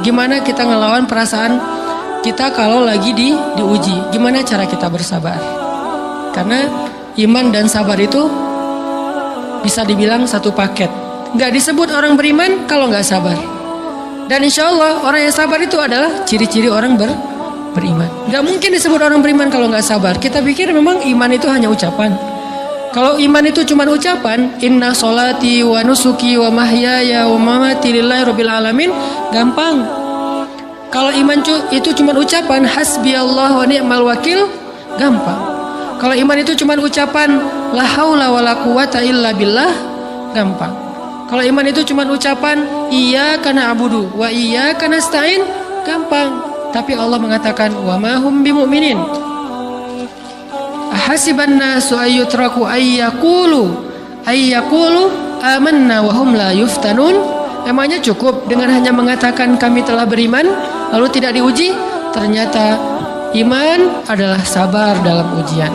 Gimana kita ngelawan perasaan kita kalau lagi diuji? Gimana cara kita bersabar? Karena iman dan sabar itu bisa dibilang satu paket. Nggak disebut orang beriman kalau nggak sabar. Dan insya Allah orang yang sabar itu adalah ciri-ciri orang beriman. Nggak mungkin disebut orang beriman kalau nggak sabar. Kita pikir memang iman itu hanya ucapan. Kalau iman itu cuma ucapan, inna sholati wa nusuki wa mahyaya wa mamati lillahi rabbil alamin, gampang. Kalau iman itu cuma ucapan, hasbiyallah wa ni'mal wakil, gampang. Kalau iman itu cuma ucapan, la haula wala quwata illa billah, gampang. Kalau iman itu cuma ucapan, iyyaka na'budu wa iyyaka nasta'in, gampang. Tapi Allah mengatakan, wa ma hum bimu'minin. Ahasiban nasu ayyutraku ayyaqulu amanna wa hum la yuftanun. Emangnya cukup dengan hanya mengatakan kami telah beriman lalu tidak diuji? Ternyata iman adalah sabar dalam ujian.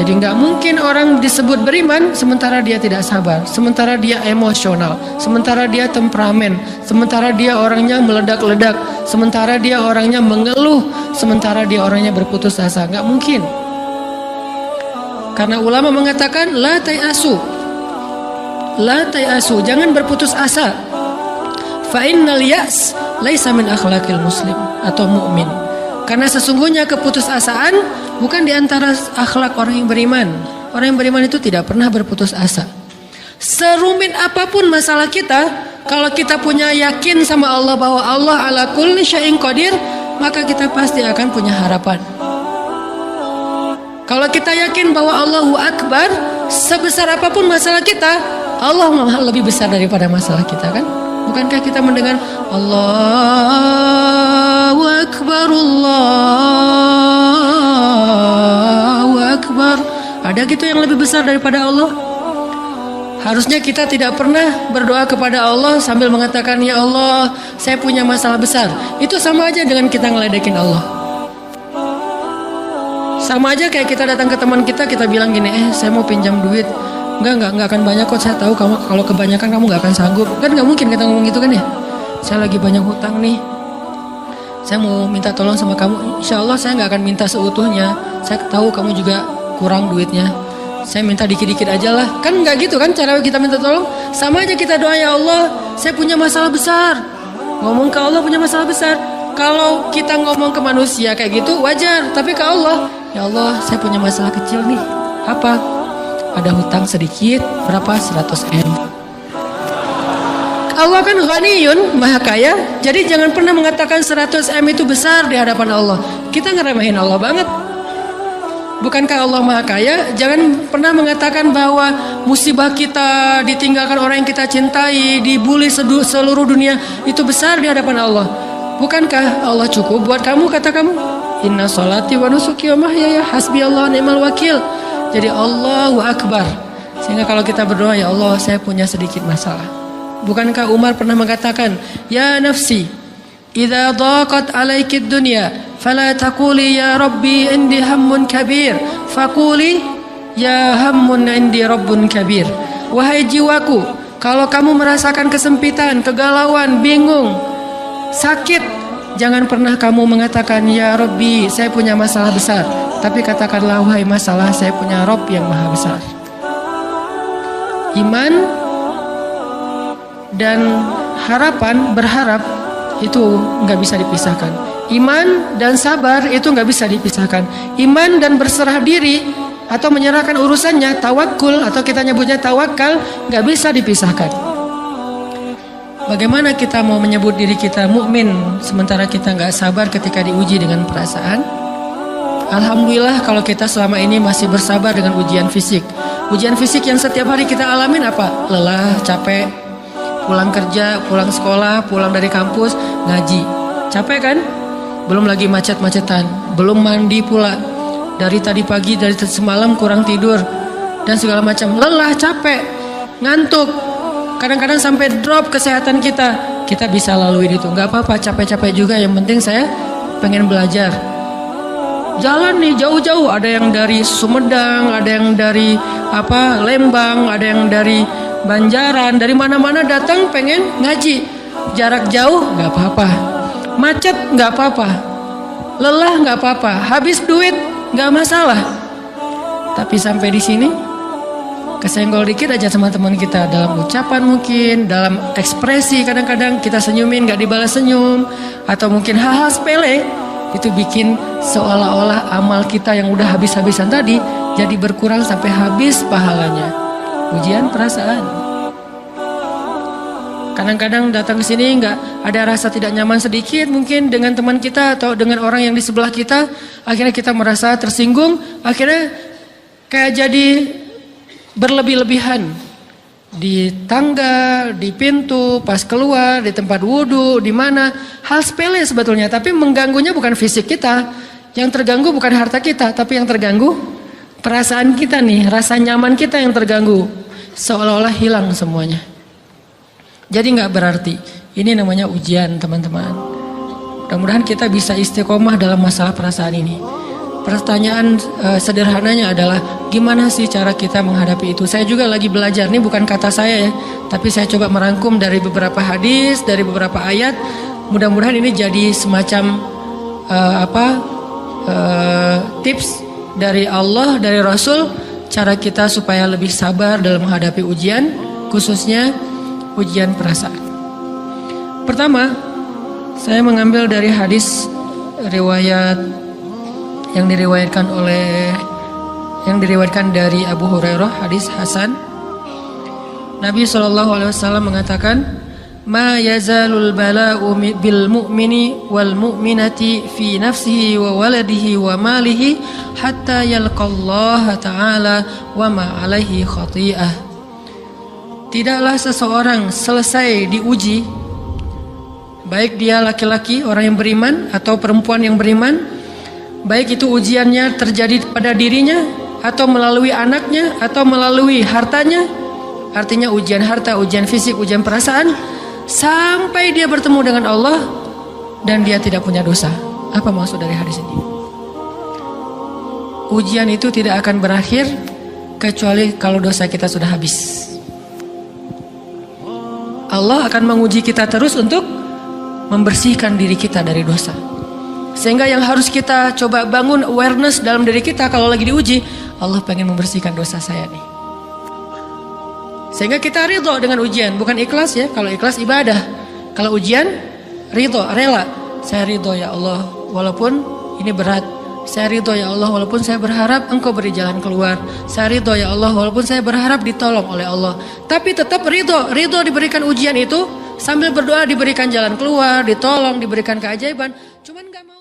Jadi nggak mungkin orang disebut beriman sementara dia tidak sabar, sementara dia emosional, sementara dia temperamen, sementara dia orangnya meledak-ledak, sementara dia orangnya mengeluh, sementara dia orangnya berputus asa. Nggak mungkin. Karena ulama mengatakan la tayasu, jangan berputus asa. Fa innal ya's laisa min akhlaqil muslim atau mukmin. Karena sesungguhnya keputusasaan bukan di antara akhlak orang yang beriman. Orang yang beriman itu tidak pernah berputus asa. Serumit apapun masalah kita, kalau kita punya yakin sama Allah bahwa Allah ala kulli syai'in qadir, maka kita pasti akan punya harapan. Kalau kita yakin bahwa Allahu Akbar, sebesar apapun masalah kita, Allah lebih besar daripada masalah kita, kan? Bukankah kita mendengar Allahu Akbar, Allahu Akbar? Ada gitu yang lebih besar daripada Allah? Harusnya kita tidak pernah berdoa kepada Allah sambil mengatakan, ya Allah, saya punya masalah besar. Itu sama aja dengan kita ngeledekin Allah. Sama aja kayak kita datang ke teman kita bilang gini, saya mau pinjam duit. Enggak akan banyak kok, saya tahu kamu kalau kebanyakan kamu nggak akan sanggup. Kan nggak mungkin kita ngomong gitu kan ya. Saya lagi banyak hutang nih, saya mau minta tolong sama kamu. Insya Allah saya nggak akan minta seutuhnya. Saya tahu kamu juga kurang duitnya, saya minta dikit-dikit aja lah. Kan nggak gitu kan cara kita minta tolong. Sama aja kita doa, ya Allah, saya punya masalah besar. Ngomong ke Allah punya masalah besar. Kalau kita ngomong ke manusia kayak gitu wajar, tapi ke Allah, ya Allah, saya punya masalah kecil nih. Apa? Ada hutang sedikit, berapa? 100 M. Allah kan ghaniyun, maha kaya. Jadi jangan pernah mengatakan 100 M itu besar di hadapan Allah. Kita ngeremehin Allah banget. Bukankah Allah maha kaya? Jangan pernah mengatakan bahwa musibah kita, ditinggalkan orang yang kita cintai, dibully seluruh dunia, itu besar di hadapan Allah. Bukankah Allah cukup buat kamu, kata kamu? Inna sholati wa nusuki wa mahyaya hasbiyallahu ni'mal wakil. Jadi Allahu Akbar. Sehingga kalau kita berdoa, ya Allah, saya punya sedikit masalah. Bukankah Umar pernah mengatakan, ya nafsi, idza daqat alaikid dunya, fala taquli ya rabbi indi hammun kabir, faquli ya hammun indi rabbun kabir. Wahai jiwaku, kalau kamu merasakan kesempitan, kegalauan, bingung, sakit, jangan pernah kamu mengatakan, ya Rabbi, saya punya masalah besar. Tapi katakanlah, wahai masalah, saya punya Rabb yang maha besar. Iman dan harapan, berharap, itu nggak bisa dipisahkan. Iman dan sabar itu nggak bisa dipisahkan. Iman dan berserah diri atau menyerahkan urusannya, tawakul atau kita nyebutnya tawakal, nggak bisa dipisahkan. Bagaimana kita mau menyebut diri kita mukmin sementara kita nggak sabar ketika diuji dengan perasaan? Alhamdulillah kalau kita selama ini masih bersabar dengan ujian fisik. Ujian fisik yang setiap hari kita alamin apa? Lelah, capek, pulang kerja, pulang sekolah, pulang dari kampus, ngaji. Capek kan? Belum lagi macet-macetan, belum mandi pula. Dari tadi pagi, dari semalam kurang tidur, dan segala macam. Lelah, capek, ngantuk. Kadang-kadang sampai drop kesehatan kita. Kita bisa lalui itu, nggak apa-apa, capek-capek juga. Yang penting saya pengen belajar. Jalan nih jauh-jauh, ada yang dari Sumedang, ada yang dari Lembang, ada yang dari Banjaran, dari mana-mana datang pengen ngaji. jarak jauh nggak apa-apa, macet nggak apa-apa, lelah nggak apa-apa, habis duit nggak masalah. Tapi sampai di sini kesenggol dikit aja sama teman kita, dalam ucapan mungkin, dalam ekspresi, kadang-kadang kita senyumin gak dibalas senyum, atau mungkin hal-hal sepele, itu bikin seolah-olah amal kita yang udah habis-habisan tadi jadi berkurang sampai habis pahalanya. Ujian perasaan. Kadang-kadang datang ke sini nggak ada rasa tidak nyaman sedikit mungkin dengan teman kita atau dengan orang yang di sebelah kita, akhirnya kita merasa tersinggung, akhirnya kayak jadi berlebih-lebihan di tangga, di pintu, pas keluar, di tempat wudhu, di mana, hal sepele sebetulnya, tapi mengganggunya bukan fisik kita, yang terganggu bukan harta kita, tapi yang terganggu perasaan kita nih, rasa nyaman kita yang terganggu, seolah-olah hilang semuanya. Jadi nggak berarti, ini namanya ujian teman-teman. Mudah-mudahan kita bisa istiqomah dalam masalah perasaan ini. Pertanyaan sederhananya adalah gimana sih cara kita menghadapi itu? Saya juga lagi belajar, ini bukan kata saya ya, tapi saya coba merangkum dari beberapa hadis, dari beberapa ayat. Mudah-mudahan ini jadi semacam tips dari Allah, dari Rasul, cara kita supaya lebih sabar dalam menghadapi ujian, khususnya ujian perasaan. Pertama, saya mengambil dari hadis riwayat yang diriwayatkan dari Abu Hurairah, hadis Hasan. Nabi SAW mengatakan, "Ma yazalul bala'u bil mu'mini wal mu'minati fi nafsihi wa waladihi wa malihi hatta yalqallaha ta'ala wa ma 'alaihi khati'ah." Tidaklah seseorang selesai diuji, baik dia laki-laki, orang yang beriman, atau perempuan yang beriman, baik itu ujiannya terjadi pada dirinya, atau melalui anaknya, atau melalui hartanya, artinya ujian harta, ujian fisik, ujian perasaan, sampai dia bertemu dengan Allah dan dia tidak punya dosa. Apa maksud dari hadis ini? Ujian itu tidak akan berakhir kecuali kalau dosa kita sudah habis. Allah akan menguji kita terus untuk membersihkan diri kita dari dosa. Sehingga yang harus kita coba bangun awareness dalam diri kita kalau lagi diuji, Allah pengen membersihkan dosa saya nih. Sehingga kita ridho dengan ujian, bukan ikhlas ya. Kalau ikhlas ibadah, kalau ujian ridho, rela. Saya ridho ya Allah, walaupun ini berat. Saya ridho ya Allah, walaupun saya berharap Engkau beri jalan keluar. Saya ridho ya Allah, walaupun saya berharap ditolong oleh Allah. Tapi tetap ridho diberikan ujian itu, sambil berdoa diberikan jalan keluar, ditolong, diberikan keajaiban. Cuman gak mau.